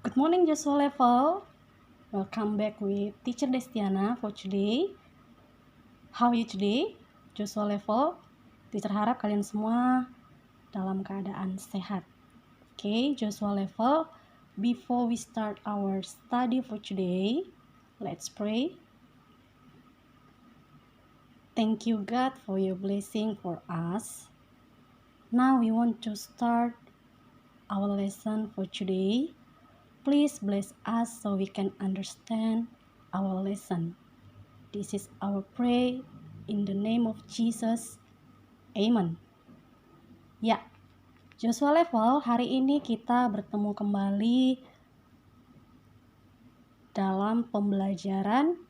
Good morning Joshua Level. Welcome back with Teacher Destiana for today. How are you today, Joshua Level? Teacher harap kalian semua dalam keadaan sehat. Okay, Joshua Level. Before we start our study for today, let's pray. Thank you God for your blessing for us. Now we want to start our lesson for today. Please bless us so we can understand our lesson. This is our prayer in the name of Jesus. Amen. Ya, Joshua Level, hari ini kita bertemu kembali dalam pembelajaran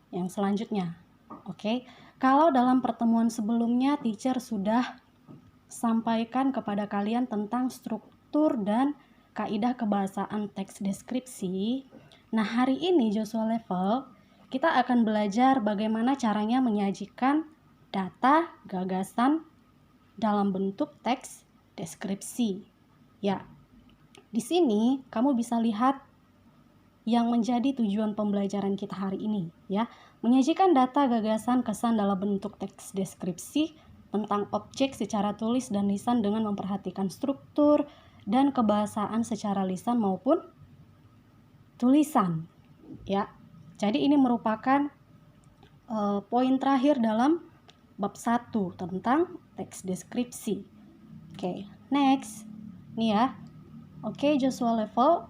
yang selanjutnya. Oke, kalau dalam pertemuan sebelumnya teacher sudah sampaikan kepada kalian tentang struktur dan kaidah kebahasaan teks deskripsi. Nah, hari ini Joshua Level, kita akan belajar bagaimana caranya menyajikan data, gagasan dalam bentuk teks deskripsi. Ya, di sini kamu bisa lihat yang menjadi tujuan pembelajaran kita hari ini, ya. Menyajikan data, gagasan, kesan dalam bentuk teks deskripsi tentang objek secara tulis dan lisan dengan memperhatikan struktur dan kebahasaan secara lisan maupun tulisan, ya. Jadi ini merupakan poin terakhir dalam bab 1 tentang teks deskripsi. Oke, next. Nih ya. Oke, Joshua Level.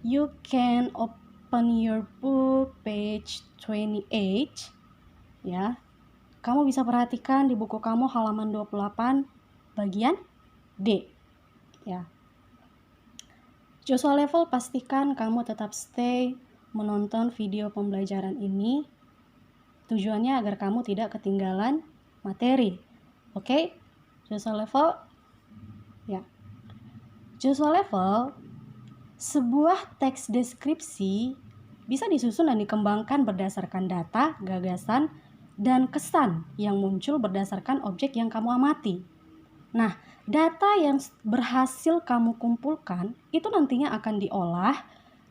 You can open your book page 28. Ya. Kamu bisa perhatikan di buku kamu halaman 28 bagian D. Ya. Joshua Level, pastikan kamu tetap stay menonton video pembelajaran ini. Tujuannya agar kamu tidak ketinggalan materi. Oke? Joshua Level? Ya. Joshua Level, sebuah teks deskripsi bisa disusun dan dikembangkan berdasarkan data, gagasan, dan kesan yang muncul berdasarkan objek yang kamu amati. Nah, data yang berhasil kamu kumpulkan itu nantinya akan diolah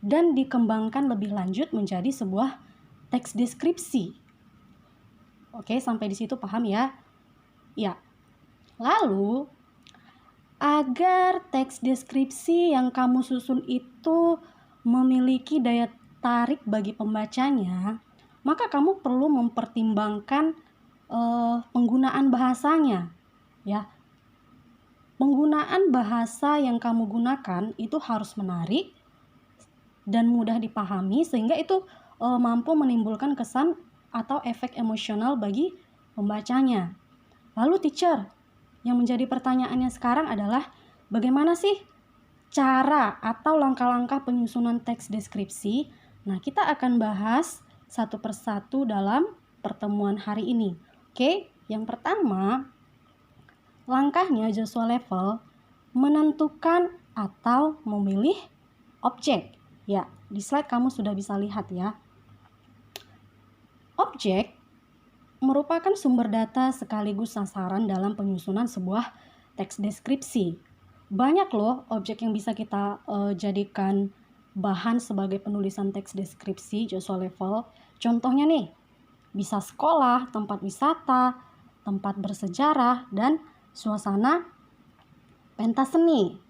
dan dikembangkan lebih lanjut menjadi sebuah teks deskripsi. Oke, sampai di situ paham ya? Ya. Lalu, agar teks deskripsi yang kamu susun itu memiliki daya tarik bagi pembacanya, maka kamu perlu mempertimbangkan penggunaan bahasanya, ya. Penggunaan bahasa yang kamu gunakan itu harus menarik dan mudah dipahami sehingga itu mampu menimbulkan kesan atau efek emosional bagi pembacanya. Lalu teacher, yang menjadi pertanyaannya sekarang adalah bagaimana sih cara atau langkah-langkah penyusunan teks deskripsi? Nah, kita akan bahas satu persatu dalam pertemuan hari ini. Oke, yang pertama, langkahnya Joshua Level menentukan atau memilih objek. Ya, di slide kamu sudah bisa lihat ya. Objek merupakan sumber data sekaligus sasaran dalam penyusunan sebuah teks deskripsi. Banyak loh objek yang bisa kita jadikan bahan sebagai penulisan teks deskripsi Joshua Level. Contohnya nih, bisa sekolah, tempat wisata, tempat bersejarah, dan suasana pentas seni.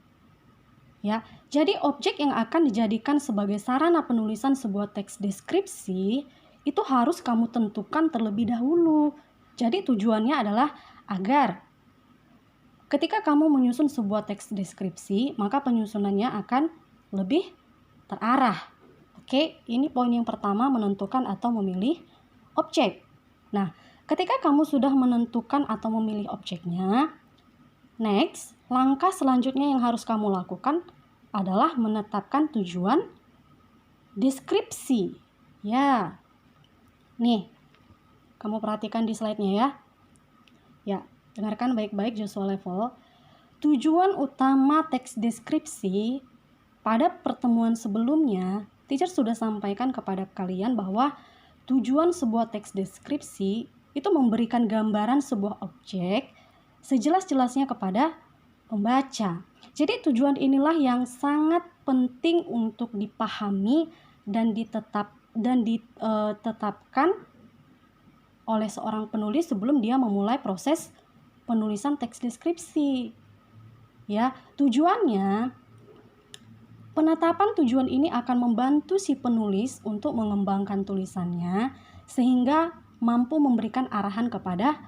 Ya, jadi objek yang akan dijadikan sebagai sarana penulisan sebuah teks deskripsi itu harus kamu tentukan terlebih dahulu. Jadi tujuannya adalah agar ketika kamu menyusun sebuah teks deskripsi, maka penyusunannya akan lebih terarah. Oke, ini poin yang pertama, menentukan atau memilih objek. Nah, ketika kamu sudah menentukan atau memilih objeknya, next, langkah selanjutnya yang harus kamu lakukan adalah menetapkan tujuan deskripsi. Ya, nih, kamu perhatikan di slide-nya ya. Ya, dengarkan baik-baik Joshua Level. Tujuan utama teks deskripsi pada pertemuan sebelumnya, teacher sudah sampaikan kepada kalian bahwa tujuan sebuah teks deskripsi itu memberikan gambaran sebuah objek sejelas-jelasnya kepada pembaca. Jadi tujuan inilah yang sangat penting untuk dipahami dan ditetapkan oleh seorang penulis sebelum dia memulai proses penulisan teks deskripsi. Ya, tujuannya penetapan tujuan ini akan membantu si penulis untuk mengembangkan tulisannya sehingga mampu memberikan arahan kepada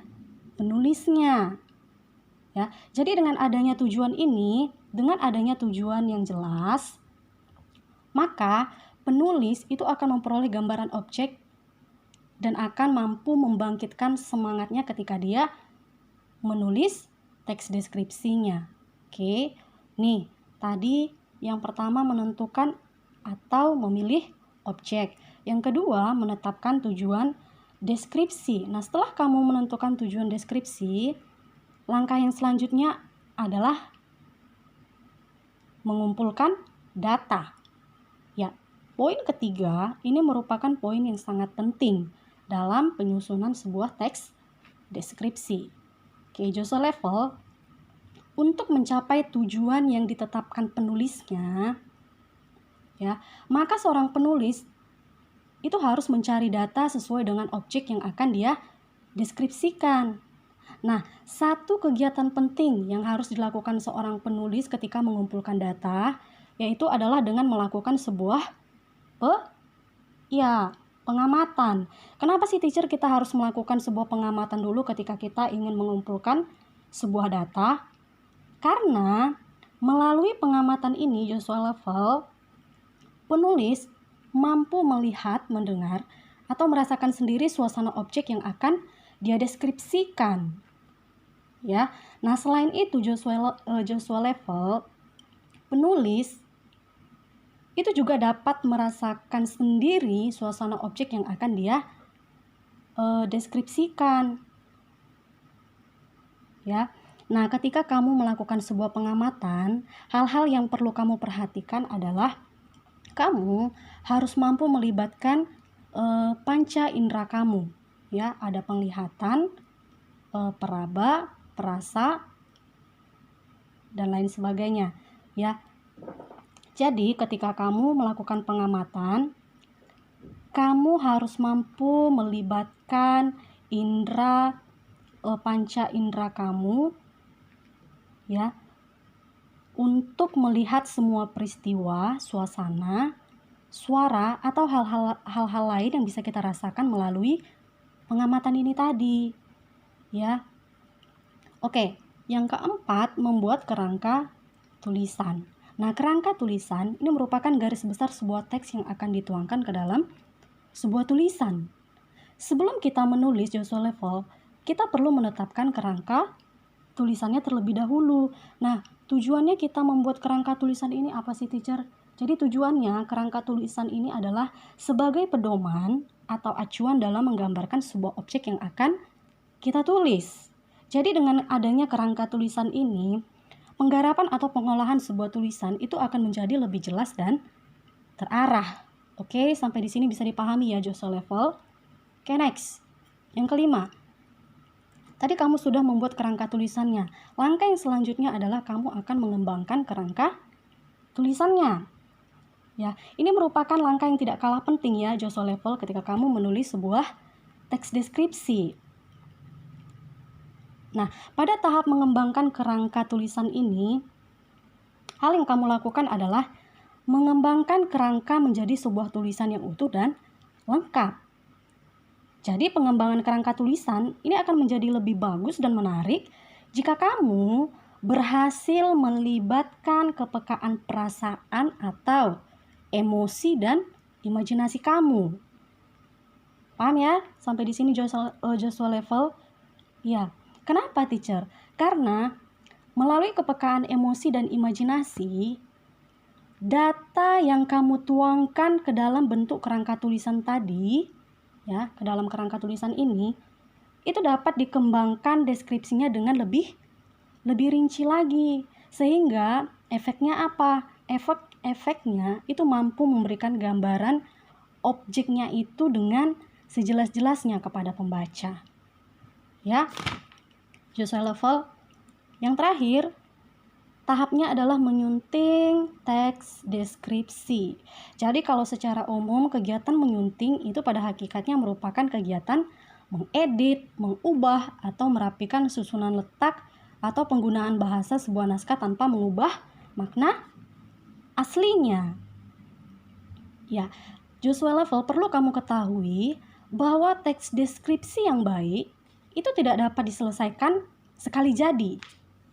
penulisnya. Ya, jadi dengan adanya tujuan ini, dengan adanya tujuan yang jelas, maka penulis itu akan memperoleh gambaran objek dan akan mampu membangkitkan semangatnya ketika dia menulis teks deskripsinya. Oke, nih tadi yang pertama menentukan atau memilih objek. Yang kedua menetapkan tujuan deskripsi. Nah, setelah kamu menentukan tujuan deskripsi, langkah yang selanjutnya adalah mengumpulkan data. Ya, poin ketiga ini merupakan poin yang sangat penting dalam penyusunan sebuah teks deskripsi. Oke, Joshua Level, untuk mencapai tujuan yang ditetapkan penulisnya, ya, maka seorang penulis itu harus mencari data sesuai dengan objek yang akan dia deskripsikan. Nah, satu kegiatan penting yang harus dilakukan seorang penulis ketika mengumpulkan data, yaitu adalah dengan melakukan sebuah pengamatan. Kenapa sih teacher kita harus melakukan sebuah pengamatan dulu ketika kita ingin mengumpulkan sebuah data? Karena melalui pengamatan ini, Joshua Level, penulis mampu melihat, mendengar, atau merasakan sendiri suasana objek yang akan dia deskripsikan. Ya, nah selain itu Joshua Level, penulis itu juga dapat merasakan sendiri suasana objek yang akan dia deskripsikan. Ya. Nah, ketika kamu melakukan sebuah pengamatan, hal-hal yang perlu kamu perhatikan adalah kamu harus mampu melibatkan panca indera kamu. Ya, ada penglihatan, peraba, perasa, dan lain sebagainya. Ya. Jadi, ketika kamu melakukan pengamatan, kamu harus mampu melibatkan panca indera kamu, ya, untuk melihat semua peristiwa, suasana, suara, atau hal-hal lain yang bisa kita rasakan melalui pengamatan ini tadi. Ya. Oke, yang keempat, membuat kerangka tulisan. Nah, kerangka tulisan ini merupakan garis besar sebuah teks yang akan dituangkan ke dalam sebuah tulisan. Sebelum kita menulis Joshua Level, kita perlu menetapkan kerangka tulisannya terlebih dahulu. Nah, tujuannya kita membuat kerangka tulisan ini apa sih, teacher? Jadi tujuannya kerangka tulisan ini adalah sebagai pedoman atau acuan dalam menggambarkan sebuah objek yang akan kita tulis. Jadi dengan adanya kerangka tulisan ini, penggarapan atau pengolahan sebuah tulisan itu akan menjadi lebih jelas dan terarah. Oke, sampai di sini bisa dipahami ya Joshua Level. Oke, next. Yang kelima. Tadi kamu sudah membuat kerangka tulisannya. Langkah yang selanjutnya adalah kamu akan mengembangkan kerangka tulisannya. Ya, ini merupakan langkah yang tidak kalah penting ya Joshua Level ketika kamu menulis sebuah teks deskripsi. Nah, pada tahap mengembangkan kerangka tulisan ini, hal yang kamu lakukan adalah mengembangkan kerangka menjadi sebuah tulisan yang utuh dan lengkap. Jadi pengembangan kerangka tulisan ini akan menjadi lebih bagus dan menarik jika kamu berhasil melibatkan kepekaan perasaan atau emosi dan imajinasi kamu. Paham ya? Sampai di sini Joshua Level? Ya. Kenapa, teacher? Karena melalui kepekaan emosi dan imajinasi, data yang kamu tuangkan ke dalam bentuk kerangka tulisan tadi, ya, ke dalam kerangka tulisan ini, itu dapat dikembangkan deskripsinya dengan lebih rinci lagi. Sehingga efeknya apa? Efeknya itu mampu memberikan gambaran objeknya itu dengan sejelas-jelasnya kepada pembaca. Ya. Joshua Level. Yang terakhir, tahapnya adalah menyunting teks deskripsi. Jadi kalau secara umum kegiatan menyunting itu pada hakikatnya merupakan kegiatan mengedit, mengubah, atau merapikan susunan letak atau penggunaan bahasa sebuah naskah tanpa mengubah makna aslinya. Ya, Joshua Level, perlu kamu ketahui bahwa teks deskripsi yang baik itu tidak dapat diselesaikan sekali jadi,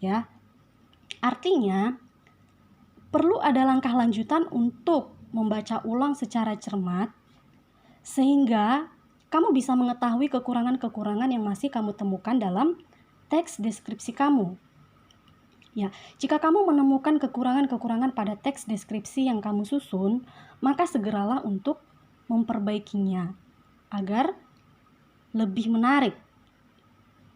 ya. Artinya, perlu ada langkah lanjutan untuk membaca ulang secara cermat sehingga kamu bisa mengetahui kekurangan-kekurangan yang masih kamu temukan dalam teks deskripsi kamu. Ya, jika kamu menemukan kekurangan-kekurangan pada teks deskripsi yang kamu susun, maka segeralah untuk memperbaikinya agar lebih menarik.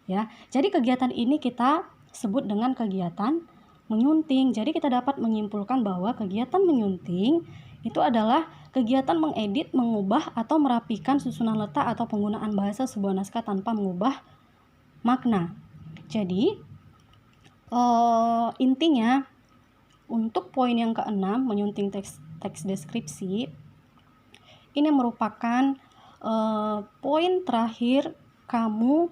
Ya, jadi kegiatan ini kita sebut dengan kegiatan menyunting. Jadi kita dapat menyimpulkan bahwa kegiatan menyunting itu adalah kegiatan mengedit, mengubah, atau merapikan susunan letak atau penggunaan bahasa sebuah naskah tanpa mengubah makna. Jadi intinya untuk poin yang keenam, menyunting teks deskripsi, ini merupakan poin terakhir kamu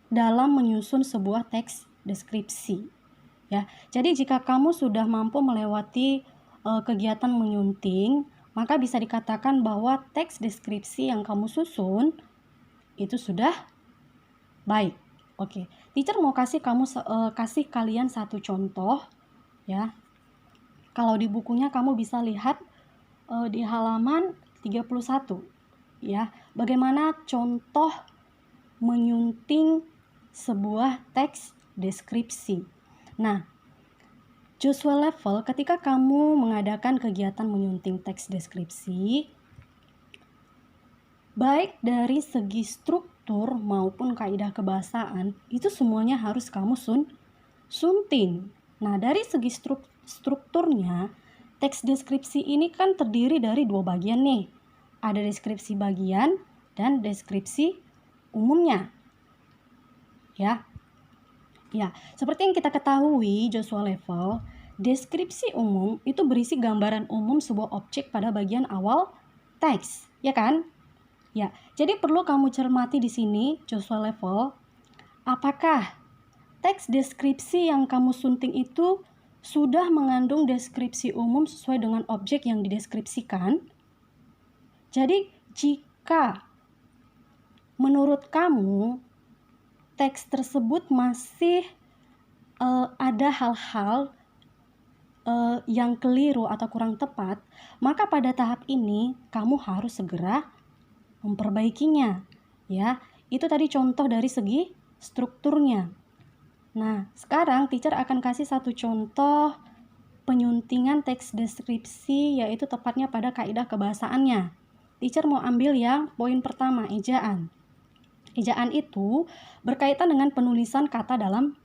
dalam menyusun sebuah teks deskripsi, ya. Jadi jika kamu sudah mampu melewati kegiatan menyunting, maka bisa dikatakan bahwa teks deskripsi yang kamu susun itu sudah baik. Oke, teacher mau kasih kalian satu contoh, ya. Kalau di bukunya kamu bisa lihat di halaman 31, ya, bagaimana contoh menyunting sebuah teks deskripsi. Nah, Joshua Level, ketika kamu mengadakan kegiatan menyunting teks deskripsi, baik dari segi struktur maupun kaidah kebahasaan, itu semuanya harus kamu sunting. Nah, dari segi strukturnya, teks deskripsi ini kan terdiri dari dua bagian nih. Ada deskripsi bagian dan deskripsi umumnya. Ya, seperti yang kita ketahui, Joshua Level, deskripsi umum itu berisi gambaran umum sebuah objek pada bagian awal teks, ya kan? Ya, jadi perlu kamu cermati di sini, Joshua Level, apakah teks deskripsi yang kamu sunting itu sudah mengandung deskripsi umum sesuai dengan objek yang dideskripsikan? Jadi, jika menurut kamu teks tersebut masih ada hal-hal yang keliru atau kurang tepat, maka pada tahap ini kamu harus segera memperbaikinya, ya. Itu tadi contoh dari segi strukturnya. Nah, sekarang teacher akan kasih satu contoh penyuntingan teks deskripsi, yaitu tepatnya pada kaidah kebahasaannya. Teacher mau ambil yang poin pertama, ejaan. Ejaan itu berkaitan dengan penulisan kata dalam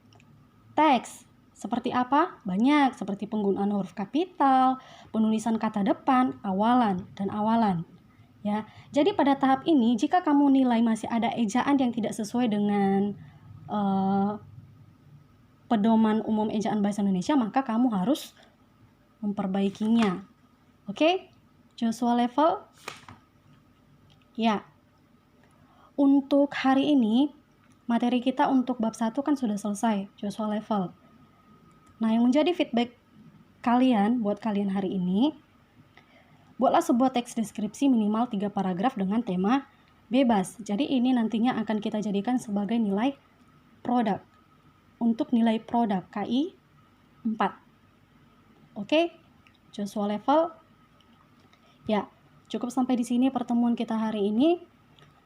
teks. Seperti apa? Banyak, seperti penggunaan huruf kapital, penulisan kata depan, awalan, dan awalan. Ya, jadi pada tahap ini, jika kamu nilai masih ada ejaan yang tidak sesuai dengan pedoman umum ejaan bahasa Indonesia, maka kamu harus memperbaikinya. Oke? Joshua Level? Ya. Untuk hari ini, materi kita untuk bab 1 kan sudah selesai, Joshua Level. Nah, yang menjadi feedback kalian buat kalian hari ini, buatlah sebuah teks deskripsi minimal 3 paragraf dengan tema bebas. Jadi ini nantinya akan kita jadikan sebagai nilai produk. Untuk nilai produk KI 4. Oke, Joshua Level. Ya, cukup sampai di sini pertemuan kita hari ini.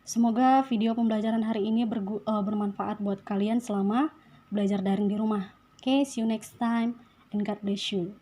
Semoga video pembelajaran hari ini bermanfaat buat kalian selama belajar daring di rumah. Okay, see you next time and God bless you.